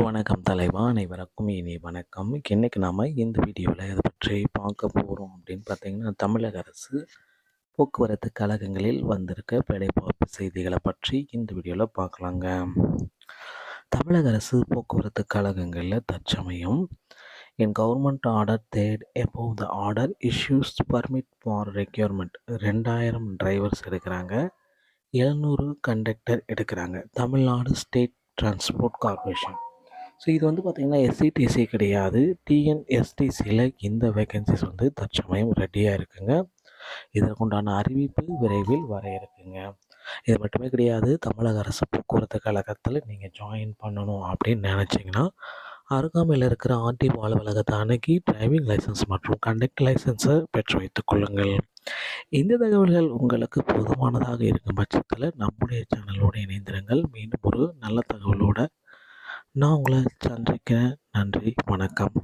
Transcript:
வணக்கம் தலைவா, அனைவருக்கும் இனி வணக்கம். இன்னைக்கு நாம இந்த வீடியோவில் எதை பற்றி பார்க்க போகிறோம் அப்படின்னு பார்த்தீங்கன்னா, தமிழக அரசு போக்குவரத்து கழகங்களில் வந்திருக்க வேலைவாய்ப்பு செய்திகளை பற்றி இந்த வீடியோவில் பார்க்கலாங்க. தமிழக அரசு போக்குவரத்து கழகங்களில் தற்சமயம் என் government order third above the order issues permit for requirement 2000 drivers எடுக்கிறாங்க, 700 கண்டக்டர் எடுக்கிறாங்க. Tamil Nadu state transport corporation. So இது பார்த்திங்கன்னா எஸ்சிடிசி கிடையாது, டிஎன்எஸ்டிசியில் இந்த வேகன்சிஸ் தற்சமயம் ரெடியாக இருக்குங்க. இதற்குண்டான அறிவிப்பு விரைவில் வர இருக்குங்க. இது மட்டுமே கிடையாது, தமிழக அரசு போக்குவரத்து கழகத்தில் நீங்கள் ஜாயின் பண்ணணும் அப்படின்னு நினச்சிங்கன்னா அருகாமையில் இருக்கிற ஆர்டிஓ அலுவலகத்தை அணுகி டிரைவிங் லைசன்ஸ் மற்றும் கண்டக்டர் லைசன்ஸை பெற்று வைத்துக் கொள்ளுங்கள். இந்த தகவல்கள் உங்களுக்கு போதுமானதாக இருக்கும் பட்சத்தில் நம்முடைய சேனலோடு இணைந்திருங்கள். மீண்டும் ஒரு நல்ல தகவலோடு நான் உங்களை சந்திக்கிறேன். நன்றி, வணக்கம்.